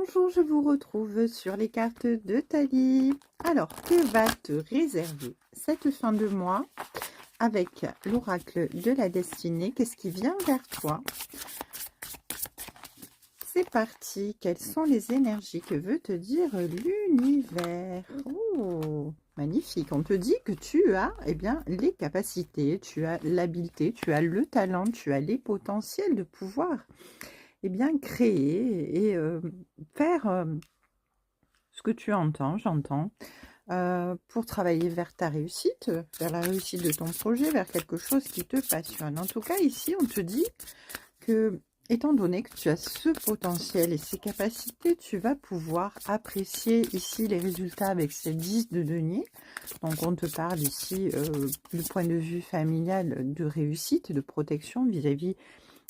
Bonjour, je vous retrouve sur les cartes de Thalie. Alors, que va te réserver cette fin de mois avec l'oracle de la destinée? Qu'est-ce qui vient vers toi? C'est parti. Quelles sont les énergies que veut te dire l'univers? Oh, magnifique. On te dit que tu as les capacités, tu as l'habileté, tu as le talent, tu as les potentiels de pouvoir créer et faire ce que tu entends, j'entends, pour travailler vers ta réussite, vers la réussite de ton projet, vers quelque chose qui te passionne. En tout cas, ici, on te dit que, étant donné que tu as ce potentiel et ces capacités, tu vas pouvoir apprécier ici les résultats avec ces 10 de denier. Donc, on te parle ici du point de vue familial de réussite, de protection vis-à-vis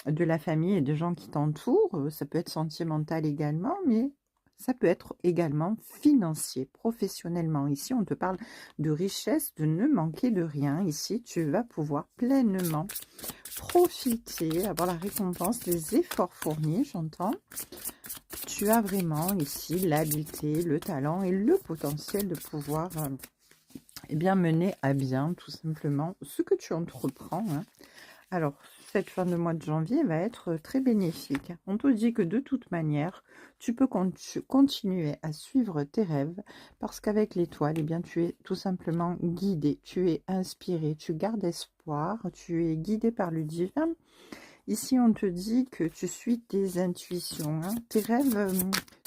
de la famille et des gens qui t'entourent. Ça peut être sentimental également, mais ça peut être également financier, professionnellement. Ici, on te parle de richesse, de ne manquer de rien. Ici, tu vas pouvoir pleinement profiter, avoir la récompense des efforts fournis, j'entends. Tu as vraiment ici l'habileté, le talent et le potentiel de pouvoir mener à bien, tout simplement, ce que tu entreprends, hein. Alors, cette fin de mois de janvier va être très bénéfique. On te dit que de toute manière, tu peux continuer à suivre tes rêves parce qu'avec l'étoile, tu es tout simplement guidé, tu es inspiré, tu gardes espoir, tu es guidé par le divin. Ici, on te dit que tu suis tes intuitions, hein. Tes rêves,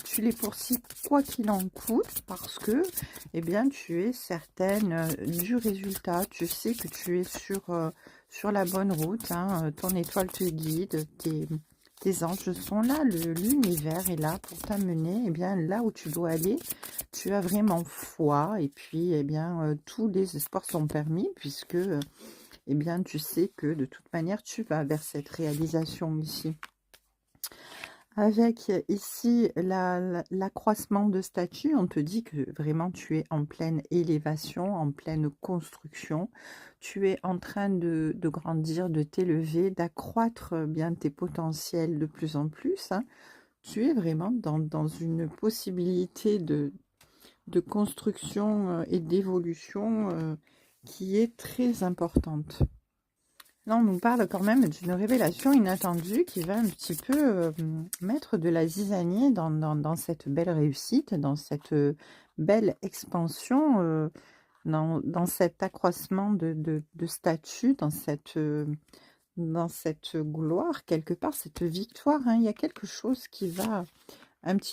tu les poursuis quoi qu'il en coûte parce que, tu es certaine du résultat. Tu sais que tu es sur la bonne route, hein. Ton étoile te guide, tes anges sont là, l'univers est là pour t'amener là où tu dois aller. Tu as vraiment foi et puis, tous les espoirs sont permis puisque tu sais que de toute manière, tu vas vers cette réalisation ici. Avec ici l'accroissement de statut, on te dit que vraiment tu es en pleine élévation, en pleine construction. Tu es en train de grandir, de t'élever, d'accroître bien tes potentiels de plus en plus, hein. Tu es vraiment dans une possibilité de construction et d'évolution qui est très importante. Là, on nous parle quand même d'une révélation inattendue qui va un petit peu mettre de la zizanie dans cette belle réussite, dans cette belle expansion, dans cet accroissement de statut, dans cette gloire, quelque part, cette victoire, hein. Il y a quelque chose qui va un petit